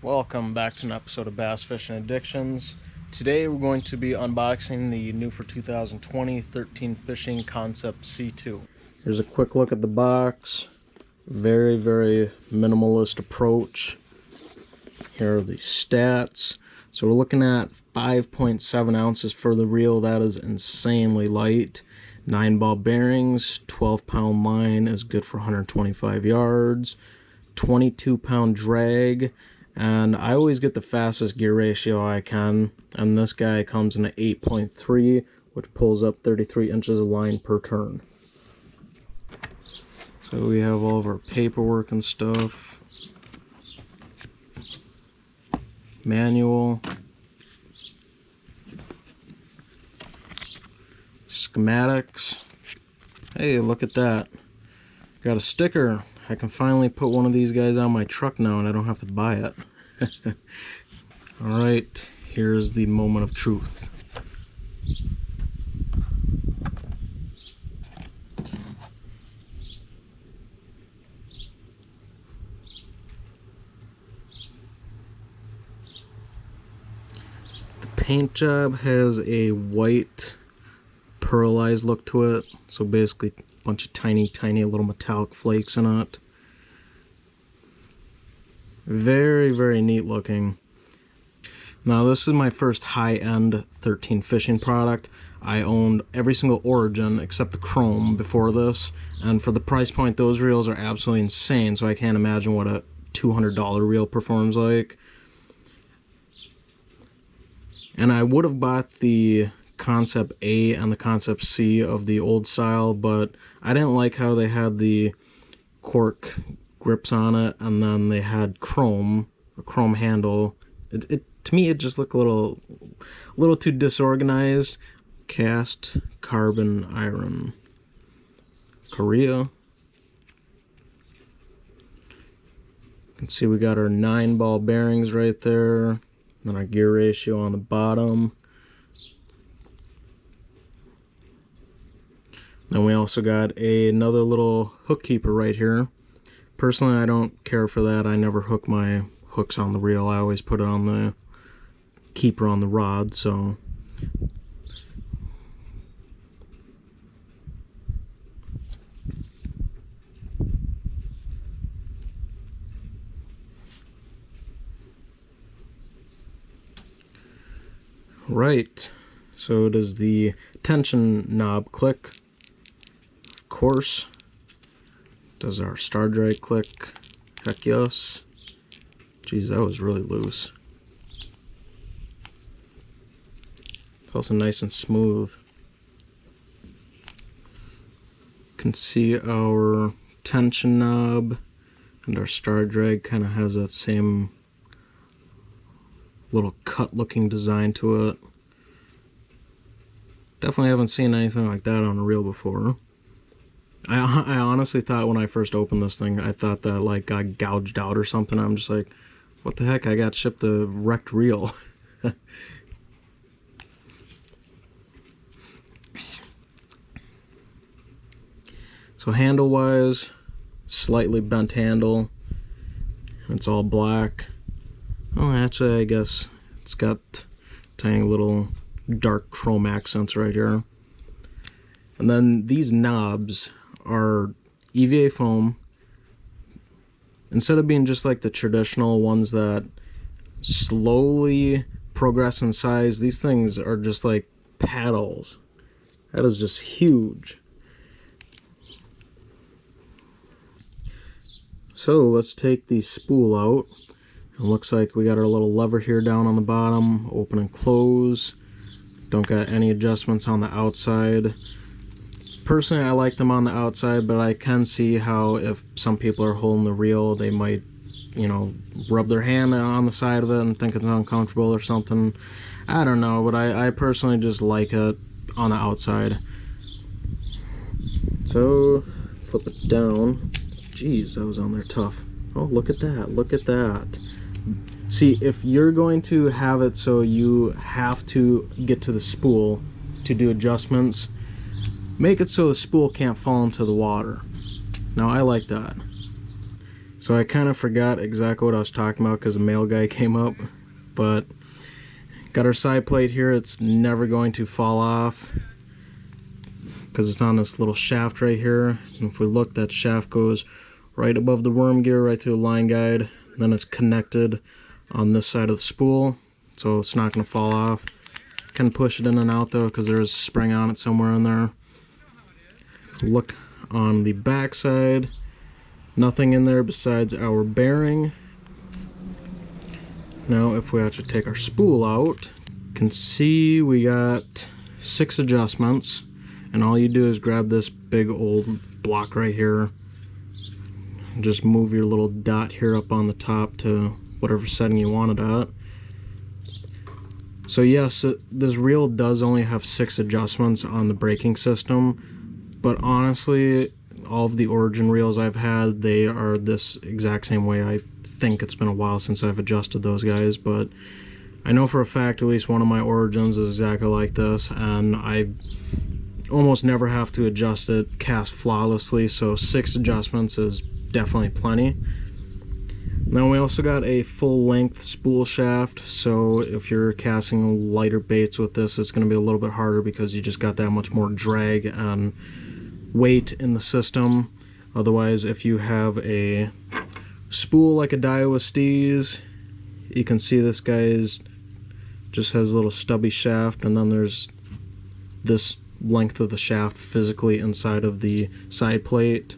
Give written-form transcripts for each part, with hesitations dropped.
Welcome back to an episode of Bass Fishing Addictions. Today we're going to be unboxing the new for 2020 13 Fishing Concept C2. Here's a quick look at the box. Very minimalist approach. Here are the stats. So we're looking at 5.7 ounces for the reel. That is insanely light. 9 ball bearings, 12-pound line is good for 125 yards. 22-pound drag. And I always get the fastest gear ratio I can, and this guy comes in at 8.3, which pulls up 33 inches of line per turn. So we have all of our paperwork and stuff. Manual. Schematics. Hey, look at that. Got a sticker. I can finally put one of these guys on my truck now and I don't have to buy it. Alright, here's the moment of truth. The paint job has a white pearlized look to it, so basically a bunch of tiny little metallic flakes in it. Very neat looking. Now this is my first high-end 13 fishing product. I owned every single Origin except the Chrome before this, and for the price point those reels are absolutely insane, so I can't imagine what a $200 reel performs like. And I would have bought the Concept A and the Concept C of the old style, but I didn't like how they had the cork grips on it, and then they had a chrome handle. To me it just looked a little too disorganized. Cast carbon iron, Korea. You can see we got our 9 ball bearings right there, then our gear ratio on the bottom. Then we also got another little hook keeper right here. Personally, I don't care for that. I never hook my hooks on the reel. I always put it on the keeper on the rod, so. Right, so does the tension knob click? Of course. Does our star drag click? Heck yes. Geez, that was really loose. It's also nice and smooth. You can see our tension knob and our star drag kind of has that same little cut looking design to it. Definitely haven't seen anything like that on a reel before. I honestly thought when I first opened this thing, I thought that like got gouged out or something. I'm just like, what the heck? I got shipped a wrecked reel. So handle wise, slightly bent handle. It's all black. Oh, actually I guess it's got tiny little dark chrome accents right here. And then these knobs are EVA foam. Instead of being just like the traditional ones that slowly progress in size, these things are just like paddles. That is just huge. So let's take the spool out. It looks like we got our little lever here down on the bottom, open and close. Don't got any adjustments on the outside. Personally, I like them on the outside, but I can see how if some people are holding the reel, they might, you know, rub their hand on the side of it and think it's uncomfortable or something. I don't know, but I personally just like it on the outside. So, flip it down. Jeez, that was on there tough. Oh, look at that, look at that. See, if you're going to have it so you have to get to the spool to do adjustments, make it so the spool can't fall into the water. Now I like that. So I kind of forgot exactly what I was talking about because a mail guy came up, but got our side plate here. It's never going to fall off because it's on this little shaft right here. And if we look, that shaft goes right above the worm gear, right through the line guide. Then it's connected on this side of the spool, so it's not going to fall off. Can push it in and out though because there's a spring on it somewhere in there. Look on the back side. Nothing in there besides our bearing. Now if we actually take our spool out, you can see we got 6 adjustments, and all you do is grab this big old block right here and just move your little dot here up on the top to whatever setting you want it at. So yes, this reel does only have 6 adjustments on the braking system, but honestly all of the Origin reels I've had, they are this exact same way. I think it's been a while since I've adjusted those guys, but I know for a fact at least one of my Origins is exactly like this, and I almost never have to adjust it, cast flawlessly, so 6 adjustments is definitely plenty. Then we also got a full length spool shaft, so if you're casting lighter baits with this, it's going to be a little bit harder because you just got that much more drag and weight in the system. Otherwise, if you have a spool like a Daiwa Steez, you can see this guy's just has a little stubby shaft, and then there's this length of the shaft physically inside of the side plate.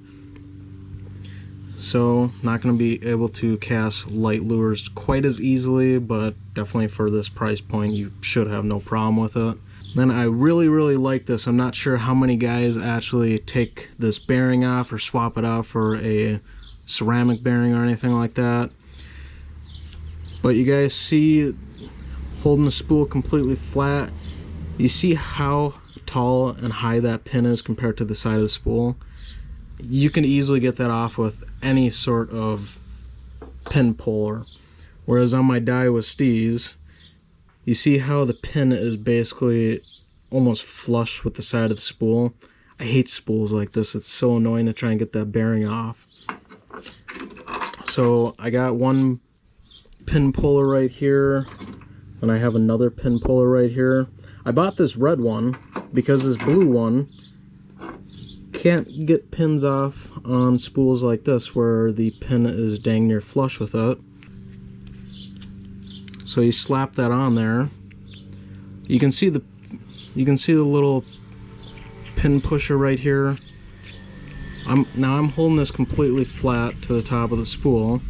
So not going to be able to cast light lures quite as easily, but definitely for this price point you should have no problem with it. Then I really like this. I'm not sure how many guys actually take this bearing off or swap it out for a ceramic bearing or anything like that. But you guys see, holding the spool completely flat, you see how tall and high that pin is compared to the side of the spool. You can easily get that off with any sort of pin puller. Whereas on my Daiwa Steez, you see how the pin is basically almost flush with the side of the spool. I hate spools like this. It's so annoying to try and get that bearing off. So I got one pin puller right here, and I have another pin puller right here. I bought this red one because this blue one can't get pins off on spools like this where the pin is dang near flush with it. So you slap that on there. You can see the little pin pusher right here. Now I'm holding this completely flat to the top of the spool,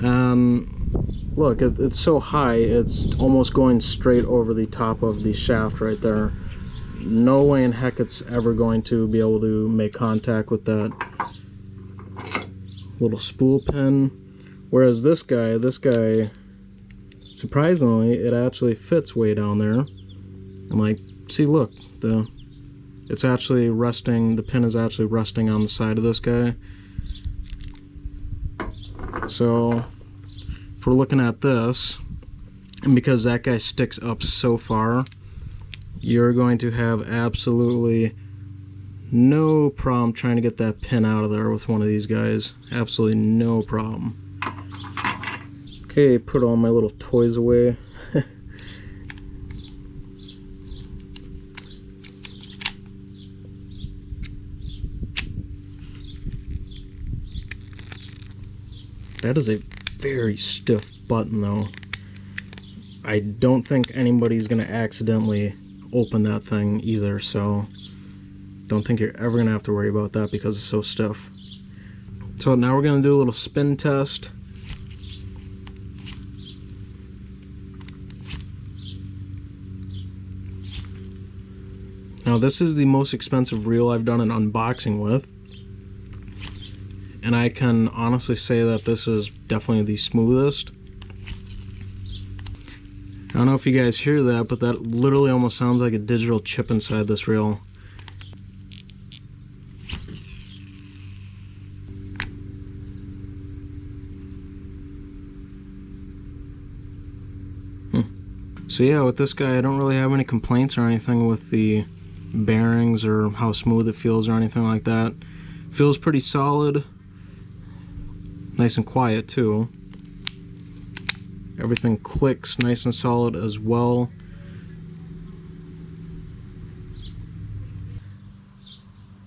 and look, it's so high it's almost going straight over the top of the shaft right there. No way in heck it's ever going to be able to make contact with that little spool pin. Whereas this guy, surprisingly, it actually fits way down there. And like, see, look, it's actually resting, the pin is actually resting on the side of this guy. So if we're looking at this, and because that guy sticks up so far, you're going to have absolutely no problem trying to get that pin out of there with one of these guys. Absolutely no problem. Okay, put all my little toys away. That is a very stiff button though. I don't think anybody's gonna accidentally open that thing either, so don't think you're ever gonna have to worry about that because it's so stiff. So now we're gonna do a little spin test. Now this is the most expensive reel I've done an unboxing with, and I can honestly say that this is definitely the smoothest. I don't know if you guys hear that, but that literally almost sounds like a digital chip inside this reel. So yeah, with this guy I don't really have any complaints or anything with the bearings or how smooth it feels or anything like that. Feels pretty solid. Nice and quiet too. Everything clicks nice and solid as well.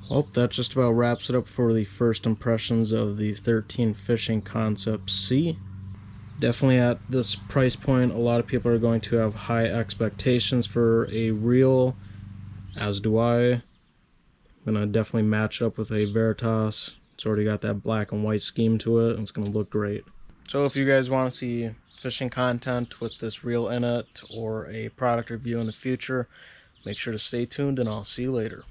Well, that just about wraps it up for the first impressions of the 13 Fishing Concept C. Definitely at this price point, a lot of people are going to have high expectations for a reel, as do I. I'm gonna definitely match it up with a Veritas. It's already got that black and white scheme to it, and it's gonna look great. So if you guys want to see fishing content with this reel in it, or a product review in the future, make sure to stay tuned, and I'll see you later.